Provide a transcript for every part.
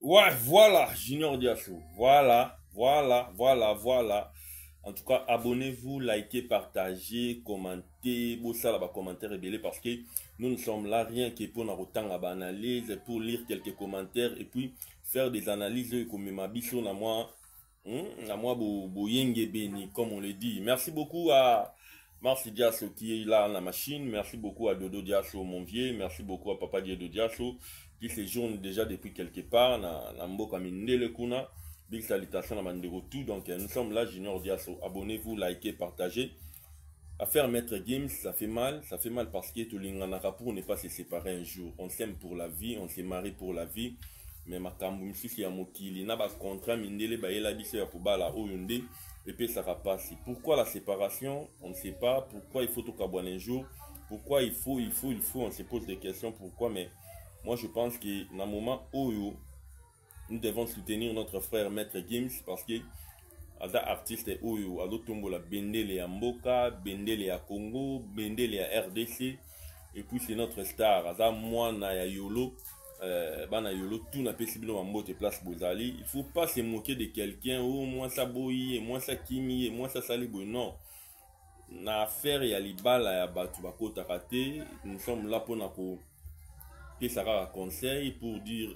Ouais, voilà, Junior Diasso. Voilà. En tout cas, abonnez-vous, likez, partagez, commentez, ça là-bas, commentaires rébellés parce que nous ne sommes là rien que pour nous autant analyse, pour lire quelques commentaires et puis faire des analyses comme ma biso na moi boyenge beni, comme on le dit. Merci beaucoup à Marcy Diasso qui est là dans la machine. Merci beaucoup à Dodo Diasso, mon vieux. Merci beaucoup à Papa Dieu Diasso qui séjourne déjà depuis quelque part na mboka mindele kuna. Big salutation à Mandego tout. Donc nous sommes là, Junior Diasso. Abonnez-vous, likez, partagez. À faire Maître Games, ça fait mal. Ça fait mal parce que tout l'ingana pour ne pas se séparer un jour. On s'aime pour la vie, on se marie pour la vie. Mais makambu misusi ya mokili na ba contrat mindele ba yela biso ya pobala oyonde et puis ça va passer. Pourquoi la séparation? On ne sait pas. Pourquoi il faut tout cabouer un jour? Pourquoi il faut, on se pose des questions. Pourquoi? Mais moi je pense que dans le moment où nous devons soutenir notre frère Maître Gims parce que aza artiste oyo azotombola bendele ya mboka, bendele ya Congo, bendele ya RDC et puis c'est notre star aza mwana ya yolo bana yolo tout na pesi bino mambote place bozali. Il faut pas se moquer de quelqu'un oh moi ça boyi et moi ça kimi et moi ça sali boy non na affaire ya libala ya batu bakotaka te. Nous sommes là pour nako ça sera un conseil pour dire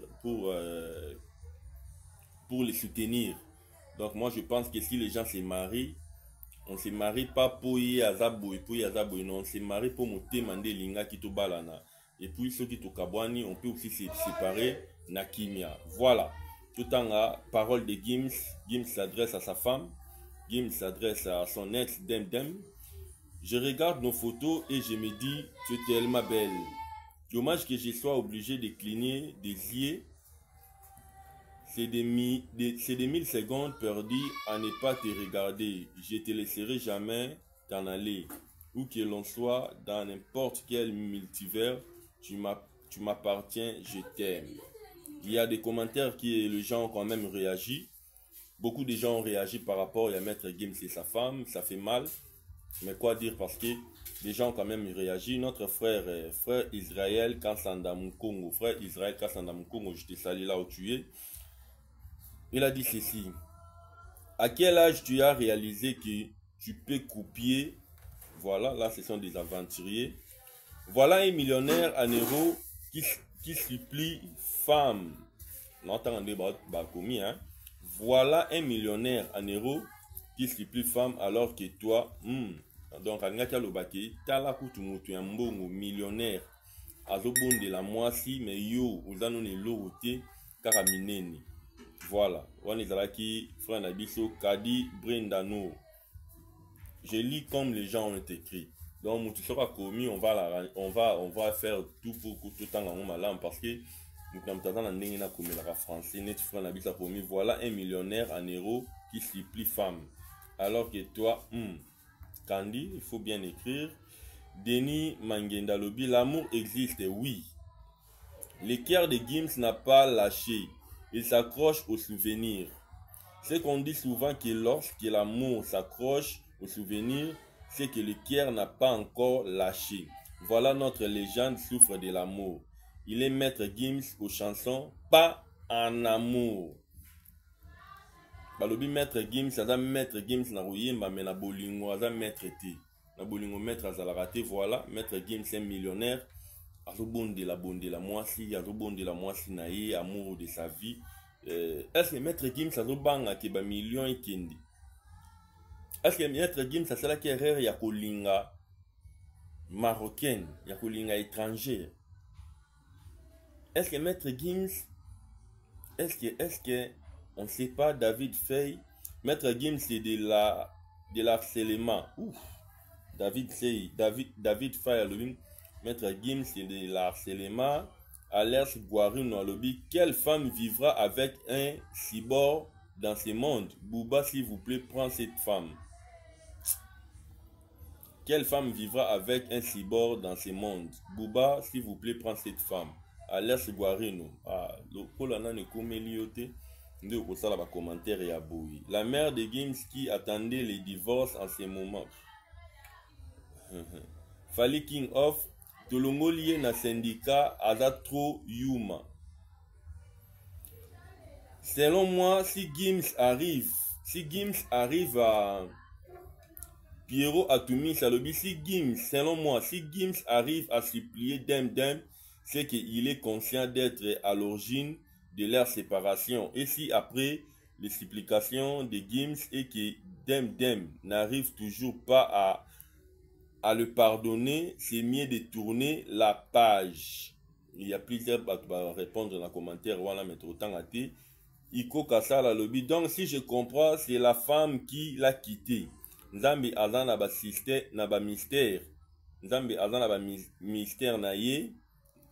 pour les soutenir. Donc moi je pense que si les gens se marient, on ne se marie pas pour y azabo et pour y azabo, non, on se marie pour monter mandé linga qui to balana. Et puis ceux qui to kabwani, on peut aussi se séparer na kimia. Voilà. Tout en la parole de Gims, Gims s'adresse à sa femme, Gims s'adresse à son ex Demdem. Je regarde nos photos et je me dis, tu es tellement belle. Dommage que je sois obligé de cligner des yeux. C'est des 1000 secondes perdues à ne pas te regarder. Je te laisserai jamais t'en aller. Où que l'on soit, dans n'importe quel multivers, tu m'appartiens, je t'aime. Il y a des commentaires qui les gens ont quand même réagi. Beaucoup de gens ont réagi par rapport à Maître Gims et sa femme. Ça fait mal. Mais quoi dire parce que les gens ont quand même réagi. Notre frère, frère Israël Kassanda Mukongo, frère Israël Kassanda Mukongo, je te salue là où tu es. Il a dit ceci. À quel âge tu as réalisé que tu peux copier? Voilà, là ce sont des aventuriers. Voilà un millionnaire en euros qui supplie femme. N'entendez pas commis, hein? Voilà un millionnaire en euros qui supplie femme alors que toi, donc angaka lobaki, tala kutu mutu ya mbongo millionnaire. Azobon de la moisi, mais yo, ozano ne lorote kaka minene. Voilà, on est là qui frère Nabiso Kadi Brindano. Je lis comme les gens ont écrit. Donc, tu seras commis, on va faire tout pour que tout le temps en malin parce que nous sommes dans la commis la français. Net frère Nabiso commis. Voilà un millionnaire en euros qui supplie femme. Alors que toi, Candy, il faut bien écrire. Denis Mangenda Lobi, l'amour existe, oui. L'équerre de Gims n'a pas lâché. Il s'accroche aux souvenirs. C'est qu'on dit souvent que lorsque l'amour s'accroche aux souvenirs, c'est que le cœur n'a pas encore lâché. Voilà notre légende souffre de l'amour. Il est maître Gims aux chansons, pas en amour. Balobi maître Gims, aza maître Gims na royemba mais na bolingo aza maître te. Na bolingo maître azalaka te, voilà, maître Gims est millionnaire. Azobondela mwasi, azobondela mwasi na ye, amour de sa vie. Est-ce que maître Gims azobanga ke ba million ekende? Est-ce que maître Gims asalaki erreur ya kolinga marocaine, ya kolinga étranger? Est-ce que maître Gims, est-ce que on ne sait pas David Fay? Maître Gims c'est de l'harcèlement. Ouf. David Fay, maître Gims c'est de l'harcèlement. Alers Guarino Alobi, quelle femme vivra avec un cyborg dans ce monde? Bouba, s'il vous plaît, prends cette femme. Quelle femme vivra avec un cyborg dans ce monde? Bouba, s'il vous plaît, prends cette femme. Alers Guarino. Ah, le colana ne comélioté. Nous avons ça là commentaire et aboui. La mère de Gims qui attendait les divorces en ce moment. Fali King of Tolongo lié na syndicat aza trop yuma. Selon moi, si Gims arrive à Pierrot Atoumi Salobi, si Gims, selon moi, si Gims arrive à supplier Dem Dem, c'est qu'il est conscient d'être à l'origine de leur séparation. Et si après les supplications de Gims et que Dem Dem n'arrive toujours pas à le pardonner, c'est mieux de tourner la page. Il y a plusieurs qui vont répondre dans les commentaires, voilà, mettre autant à thé. Iko Kasala Lobby. Donc, si je comprends, c'est la femme qui l'a quitté. Nzambi azan na ba système, na ba mystère. Nzambi azan na ba mystère na ye.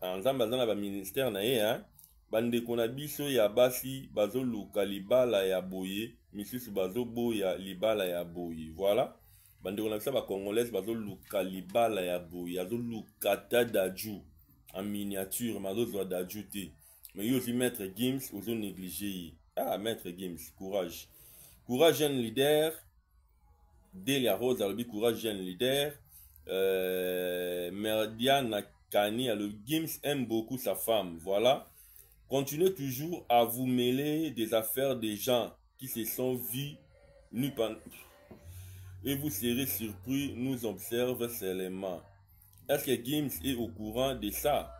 Nzambi azan na ba mystère na ye, hein. Bandeko na biso ya basi bazo luka libala ya boye, misusu bazo boya libala ya boye. Voilà. Bandeko na biso ba congolaise bazo luka libala ya boye, bazo luka ta daju en miniature, mazo zo daju te. Mais il y a aussi Maître Gims, aux zones négligées. Ah, Maître Gims, courage. Courage, jeune leader. Delia Rose, le courage, jeune leader. Merdiana Kani, le Gims aime beaucoup sa femme. Voilà. Continuez toujours à vous mêler des affaires des gens qui se sont vus nus pendant. Et vous serez surpris, nous observe seulement. Est-ce que Gims est au courant de ça?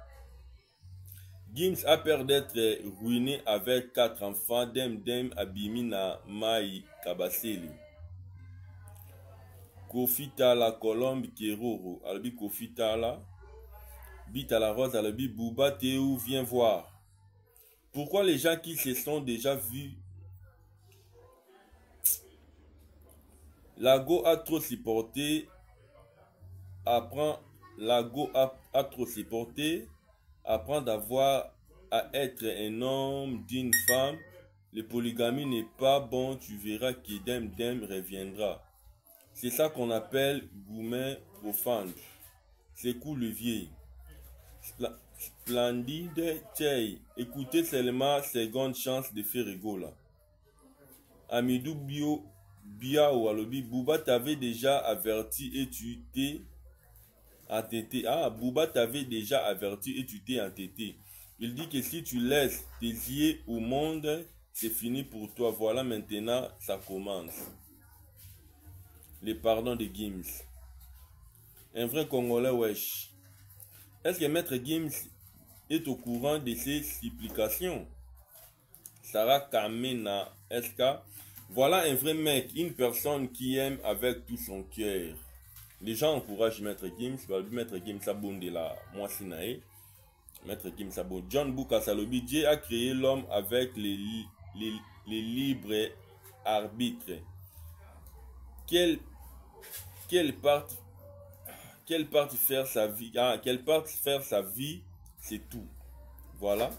Gims a peur d'être ruiné avec 4 enfants. Dem Dem Abimina Mai Kabaseli. Kofita la Colombe Keroro. Albi Kofita la. Bita la Rose Albi Bouba Théou viens voir. Pourquoi les gens qui se sont déjà vus. Lago a trop supporté. Apprend. Lago a trop supporté. Apprend d'avoir à être un homme d'une femme. Le polygamie n'est pas bon, tu verras que Dem Dem reviendra. C'est ça qu'on appelle gourmet profane. C'est cool le vieil. Splendide Tchei. Écoutez seulement seconde chance de faire rigolo. Amidou Biao Alobi Bouba t'avait déjà averti et tu t'es entêté. Ah, Bouba t'avait déjà averti et tu t'es entêté. Il dit que si tu laisses tes yeux au monde, c'est fini pour toi. Voilà, maintenant, ça commence. Le pardon de Gims. Un vrai Congolais, wesh. Est-ce que Maître Gims est au courant de ses supplications? Sarah Kamena, est-ce que... Voilà un vrai mec, une personne qui aime avec tout son cœur. Les gens encouragent Maître Gims. Maître Gims abonde la Moissinae. Maître Gims abonde. John Bouka Salobi, Dieu a créé l'homme avec les libres arbitres. Quelle partie faire sa vie, c'est tout. Voilà.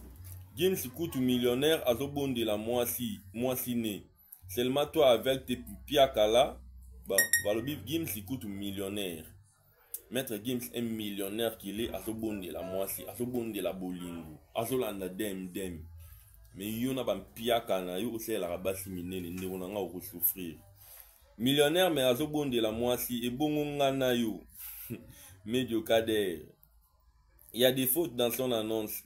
Gims coûte millionnaire à Zobon de la Moissine. Seulement toi avec tes piakala. Bon, Valobi Gims coûte millionnaire. Maître Gims est millionnaire qu'il est à Zobon de la Moissine, à Zobon de la Bolingo, à Zolanda Dem. Mais il y a un piakana, il y a aussi la rabassi minene, il y a souffrir. Millionnaire mais à Zobon de la Moissine et bon ngana yo. Médiocre. Il y a des fautes dans son annonce.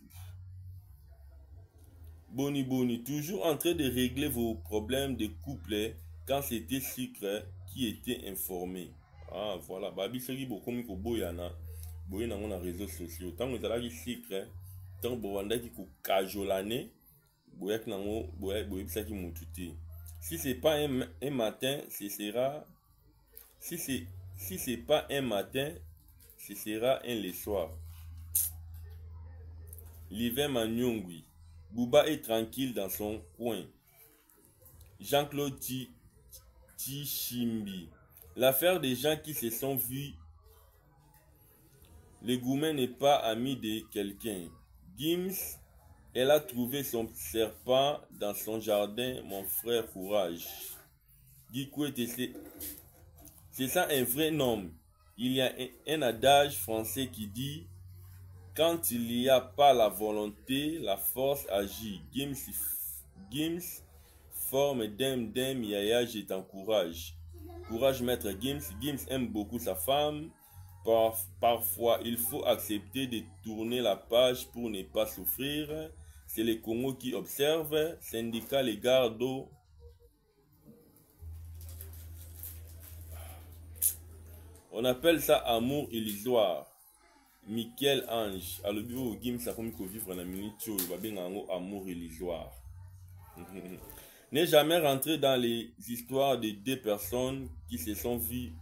Boni, toujours en train de régler vos problèmes de couple quand c'était Sucre qui était informé. Ah voilà, babi seri beaucoup mi ko boyana. Boyana on a réseaux sociaux. Tant que ça Sucre, tant bovanda qui ko kajolane, boyak nango boyak ça qui moutouté. Si c'est pas un matin, ce sera si c'est pas un matin, ce sera un le soir. L'hiver Manyongui. Bouba est tranquille dans son coin. Jean-Claude Tichimbi. L'affaire des gens qui se sont vus. Le gourmet n'est pas ami de quelqu'un. Gims, elle a trouvé son serpent dans son jardin. Mon frère, courage. C'est ça un vrai nom. Il y a un adage français qui dit: quand il n'y a pas la volonté, la force agit. Gims forme Dem Yaya, je t'encourage. Courage Maître Gims. Gims aime beaucoup sa femme. Parfois, il faut accepter de tourner la page pour ne pas souffrir. c'est le Congo qui observe. Syndicat les gardes. On appelle ça amour illusoire. Michel Ange. Alors, au game, ça comme vivre la minute, il va bien amour illusoire. N'est jamais rentré dans les histoires de deux personnes qui se sont vues.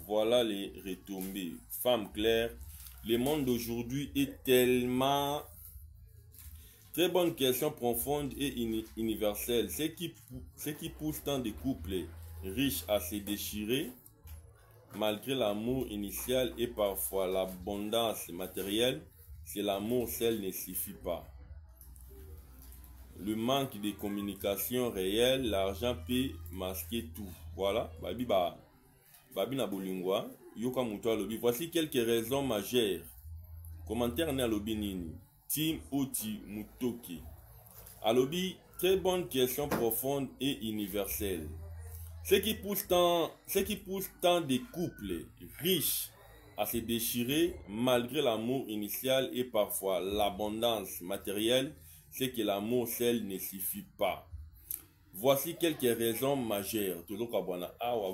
Voilà les retombées. Femme claire. Le monde d'aujourd'hui est tellement... Très bonne question profonde et universelle. Ce qui pousse tant de couples riches à se déchirer, malgré l'amour initial et parfois l'abondance matérielle, c'est l'amour seul ne suffit pas. Le manque de communication réelle, l'argent peut masquer tout. Voilà, babi na bolingwa, yoka muto alobi. Voici quelques raisons majeures. Commentaire na alobi nini. Tim Oti Mutoki. Alobi, très bonne question profonde et universelle. Ce qui pousse tant de couples riches à se déchirer malgré l'amour initial et parfois l'abondance matérielle, c'est que l'amour seul ne suffit pas. Voici quelques raisons majeures.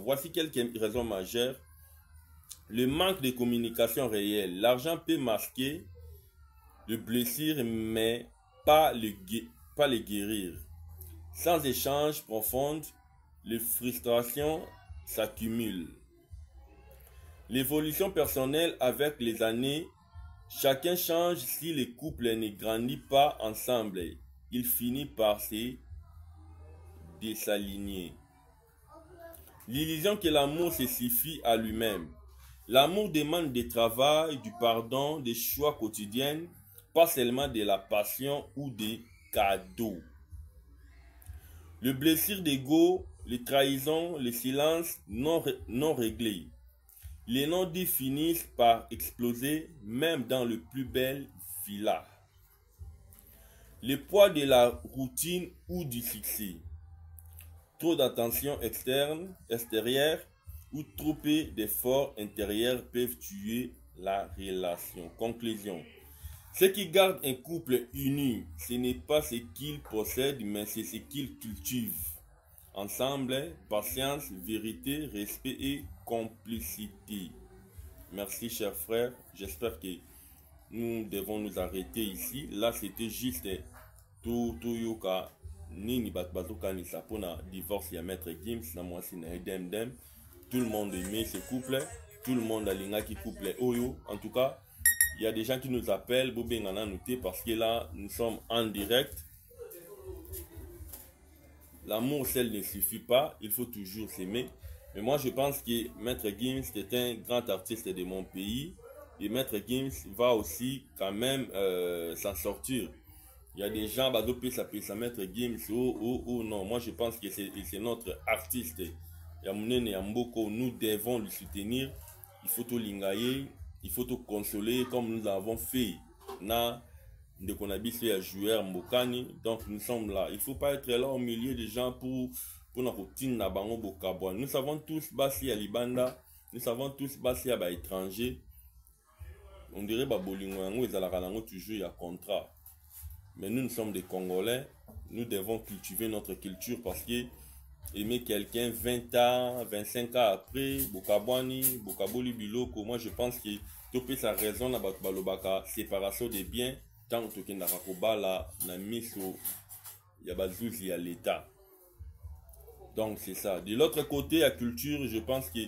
Voici quelques raisons majeures. Le manque de communication réelle. L'argent peut masquer le blessure, mais pas le guérir. Sans échange profond, les frustrations s'accumulent. L'évolution personnelle avec les années, chacun change si le couple ne grandit pas ensemble. Il finit par se désaligner. L'illusion que l'amour se suffit à lui-même. L'amour demande du travail, du pardon, des choix quotidiens, pas seulement de la passion ou des cadeaux. Le blessure d'ego, les trahisons, les silences non réglés. Les non-dits finissent par exploser même dans le plus bel villa. Le poids de la routine ou du succès. Trop d'attention extérieure ou trop peu d'efforts intérieurs peuvent tuer la relation. Conclusion. Ce qui garde un couple uni, ce n'est pas ce qu'il possède, mais c'est ce qu'il cultive. Ensemble, patience, vérité, respect et complicité. Merci, chers frères. J'espère que nous devons nous arrêter ici. Là, c'était juste tout yoka nini batbazoka ni sapona divorce ya maître Gims na mwasi na edem. Tout le monde aimait ce couple. Tout le monde a l'ingaki couple oyo. En tout cas, il y a des gens qui nous appellent, Bobengana noté, parce que là, nous sommes en direct. L'amour seul ne suffit pas, il faut toujours s'aimer. Mais moi, je pense que Maître Gims est un grand artiste de mon pays. Et Maître Gims va aussi quand même s'en sortir. Il y a des gens, ça Maître Gims, non. Moi, je pense que c'est notre artiste. Nous devons le soutenir. Il faut tout lingayer. Il faut te consoler comme nous l'avons fait. De qu'on a à jouer Mbokani. Donc nous sommes là. Il ne faut pas être là au milieu des gens pour la routine na bango bokabwa. Nous savons tous basi à Libanda. Nous savons tous basi à étranger. On dirait babolingo yango ezalaka nango toujours ya contrat. Mais nous sommes des Congolais. Nous devons cultiver notre culture parce que aimer quelqu'un 20 ans, 25 ans après, Bokabwani, Bokaboli Biloko, moi je pense que topé sa raison na balobaka séparation des biens tant que tu n'as pas la miso yabazuzi à l'état. Donc c'est ça. De l'autre côté, la culture, je pense que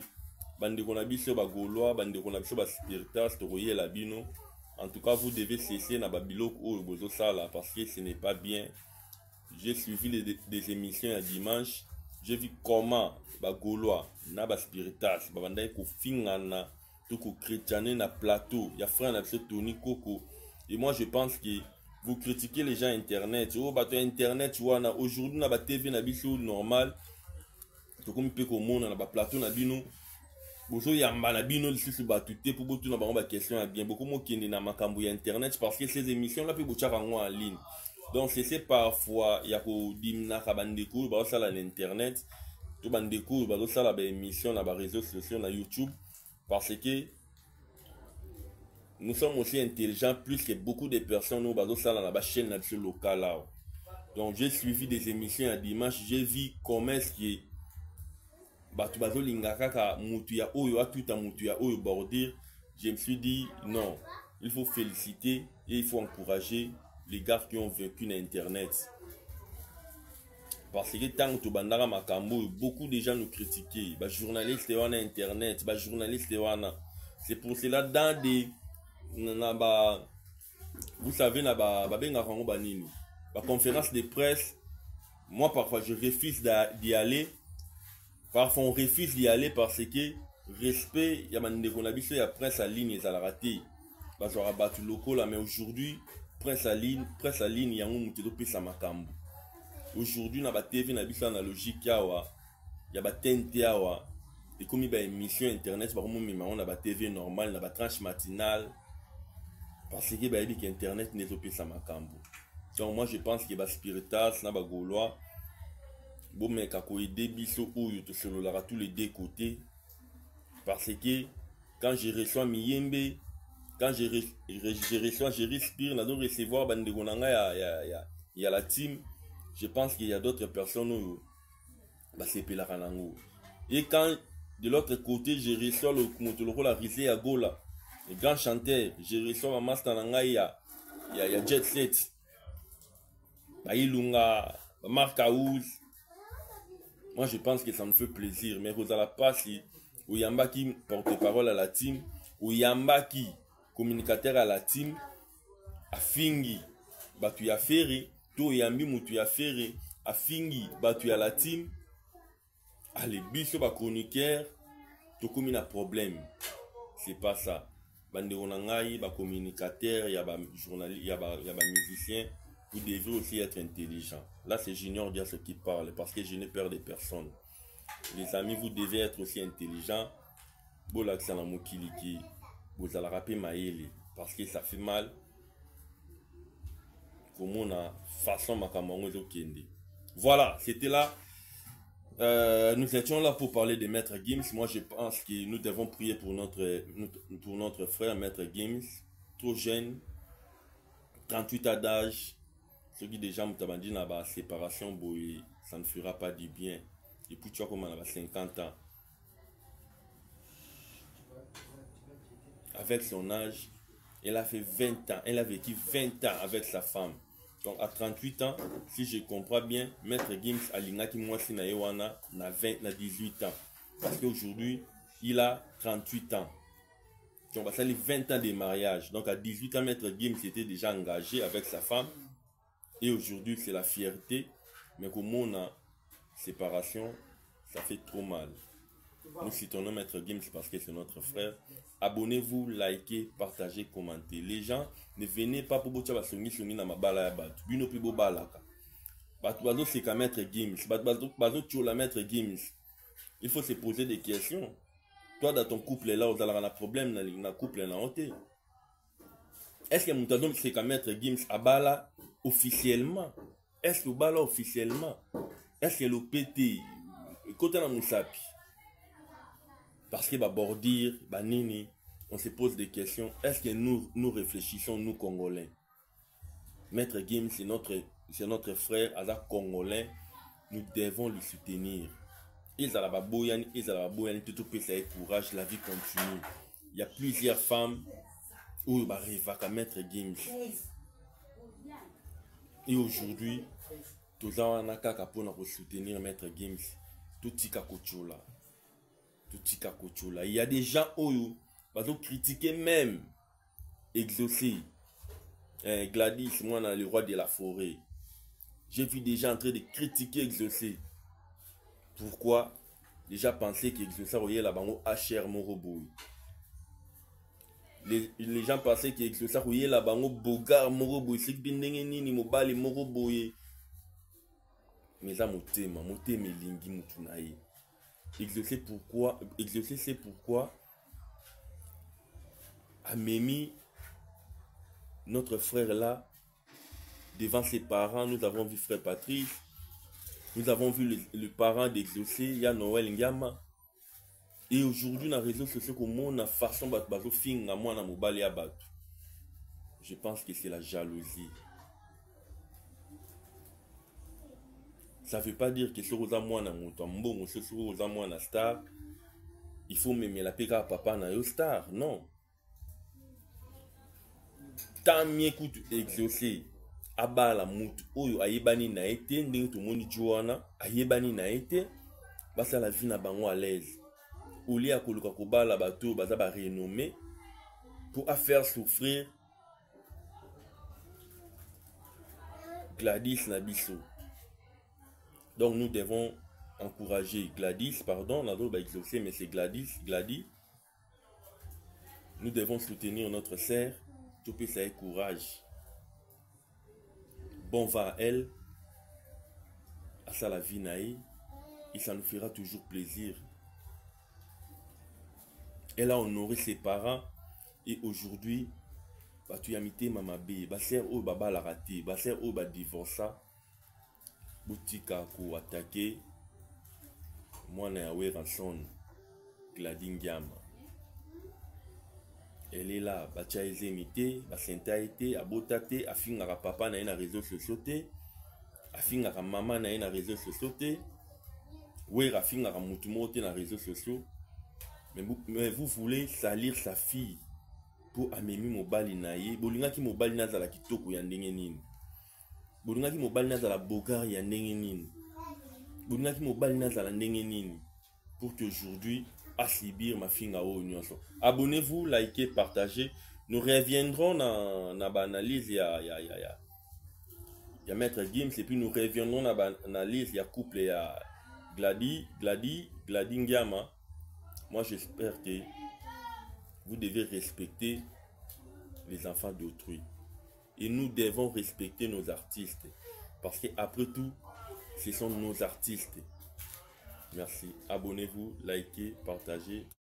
bande konabiso ba gaulois, bande konabiso ba spiritas, toroye la bino. En tout cas, vous devez cesser na babiloko ou bozo sala parce que ce n'est pas bien. J'ai suivi des émissions à dimanche. J'ai vu comment les Gaulois, les spiritas, les Fingana, les chrétiens na plateau, il y a frère Tony Coco. Et moi je pense que vous critiquez les gens internet. Oh, bah internet, tu vois, aujourd'hui na TV na biso normal. To comme pe ko mona na plateau na bino. Bozo yamba na bino lisusu batute pour botu na bango ba question à bien. Beaucoup mo kende na makambo ya internet parce que ces émissions là pe bochaka ngo en ligne. Donc c'est parfois il y a ko dimna ka bandeko ba sala l'internet to bandeko ba sala ba émission na ba réseaux sociaux na YouTube parce que nous sommes aussi intelligents plus que beaucoup de personnes nous basons ça dans la chaîne locale là. Donc j'ai suivi des émissions à dimanche, j'ai vu comment est-ce que batu bazo lingaka ka mutu ya oyo atuta mutu ya oyo bordir. Je me suis dit non, il faut féliciter et il faut encourager les gars qui ont vaincu l'internet. Parce que tant que bandara makambo, beaucoup de gens nous critiquaient. Bah journalistes et internet, bah journalistes et c'est pour cela dans des vous savez na ba benga rango banini. Ba conférence de presse, moi parfois je refuse d'y aller. Parfois on refuse d'y aller parce que respect, ya mande qu'on a biso ya presse à ligne ça la raté. Bah j'aurais battu locaux là mais aujourd'hui presse à ligne yango mutedo pesa makambo. Aujourd'hui na ba TV na biso analogique yawa ya ba TNT yawa et comme ba émission internet par moment mais on a ba TV normal na ba tranche matinale parce que ba dit qu'internet n'est pas pesa makambo. Donc moi je pense que ba spiritas na ba gaulois bon mais kako aider biso oyo to solola à tous les deux côtés parce que quand je reçois Miyembe, quand je reçois, je respire, je dois recevoir il y a la team. Je pense qu'il y a d'autres personnes où c'est Pelaranango. Et quand de l'autre côté, je reçois le Motoloro, la Rizé à Gola, le grand chanteur, je reçois ma master il y a Jet Set, Ilunga, Marc Aouz. Moi je pense que ça me fait plaisir, mais vous allez pas si Ouyamba qui porte-parole à la team, Ouyamba qui communicateur à la team, a Fingi, batu ya ferry, to Yambi mutu ya ferry, a Fingi, batu ya la team, allez, biso ba chroniqueur, to comme il a problème. C'est pas ça. Bande onangai, ba communicateur, ya ba journaliste, ya ba musicien, vous devez aussi être intelligent. Là c'est Junior Dia ce qui parle, parce que je n'ai peur de personne. Les amis, vous devez être aussi intelligent. Bolaksa na mokiliki, vous allez rappeler maïli, parce que ça fait mal. Comme on a façon makamango kende. Voilà, c'était là. Nous étions là pour parler de Maître Gims. Moi, je pense que nous devons prier pour notre frère Maître Gims, trop jeune, 38 ans d'âge. Ceux qui déjà m'ont dit na séparation, boy, ça ne fera pas du bien. Et puis tu vois comment on a 50 ans. Avec son âge, elle a fait 20 ans. Elle a vécu 20 ans avec sa femme. Donc à 38 ans, si je comprends bien, Maître Gims Alinga qui moi si na 18 ans. Parce qu'aujourd'hui, il a 38 ans. Donc ça les 20 ans de mariage. Donc à 18 ans, Maître Gims était déjà engagé avec sa femme. Et aujourd'hui, c'est la fierté. Mais comme on a séparation, ça fait trop mal. Nous citons Maître Gims parce que c'est notre frère. Abonnez-vous, likez, partagez, commentez. Les gens, ne venez pas pour bocha basongi songi na mabala ya batu. Bino pi bo balaka. Batu bazo c'est ka Maître Gims. Batu bazo tchola Maître Gims. Il faut se poser des questions. Toi dans ton couple là, vous avez un problème na couple na honte. Est-ce que moutadom c'est ka Maître Gims abala officiellement? Est-ce que bala officiellement? Est-ce que le PT côté na musapi? Parce que bordir, nini, on se pose des questions. Est-ce que nous réfléchissons, nous Congolais? Maître Gims, c'est notre frère, Azak Congolais. Nous devons le soutenir. Ils ont tout courage, la vie continue. Il y a plusieurs femmes où il arrive à Maître Gims. Et aujourd'hui, tous en a qu'à pour soutenir Maître Gims. Tout tika kochola. Il y a des gens qui vont critiquer même Exaucé. Gladys, moi, dans le roi de la forêt. J'ai vu des gens en train de critiquer Exaucé. Pourquoi? Déjà pensé qu'Exaucé aurait la bango HR Moroboy. Les gens pensaient qu'Exaucé aurait la bango Bogar Moroboy. C'est que Bindengeni Mobali Moroboy. Mais ça, motema lingi mutunaye. Exaucé pourquoi? Exaucé c'est pourquoi Amémi, notre frère là, devant ses parents, nous avons vu frère Patrice, nous avons vu le parent d'Exaucé, il y a Noël Ngama. Et aujourd'hui, dans les réseaux sociaux, comme on a façon de faire, moi, na mobile ya batu. Je pense que c'est la jalousie. Ça ne veut pas dire que si vous avez moins de star, il faut même la péga papa na yo star. Non. Tant mieux que exaucé, abala mutu oyo ayebani na été, ndenge to moni joana, ayebani na été, basa la vie na bango à l'aise. Oli a koluka kobala bato baza ba renommé pour faire souffrir Gladys Nabiso. Donc nous devons encourager Gladys, pardon, on a d'autres exaucé, mais c'est Gladys. Nous devons soutenir notre sœur, tout peut ça courage. Bon va à elle, à ça la vie naïe, et ça nous fera toujours plaisir. Elle a honoré ses parents, et aujourd'hui, tu as mis maman B, ba sœur ou baba la raté, ba sœur ou ba divorça, boutika ko attaqué, moi na yawe ranson, Gladys Ngiama. Elle est là, bacha ezemité, basenta été, abotate, afingaka papa na na réseaux sociaux te, afingaka maman na na réseaux sociaux te, ouais afingaka mutumo te na réseaux sociaux. Mais vous voulez salir sa fille pour amemi mobali na ye, bolingaki mobali na zala kitoko ya ndenge nini. Bolingaki mobali na zala bogar ya ndenge nini. Bolingaki mobali na zala ndenge nini pour qu'aujourd'hui à subir ma fille au nyonso. Abonnez-vous, likez, partagez. Nous reviendrons dans l'analyse il y a Maître Gims et puis nous reviendrons dans l'analyse il y a couple il y a Gladys Ngiama. Moi j'espère que vous devez respecter les enfants d'autrui et nous devons respecter nos artistes parce que après tout ce sont nos artistes. Merci. Abonnez-vous, likez, partagez.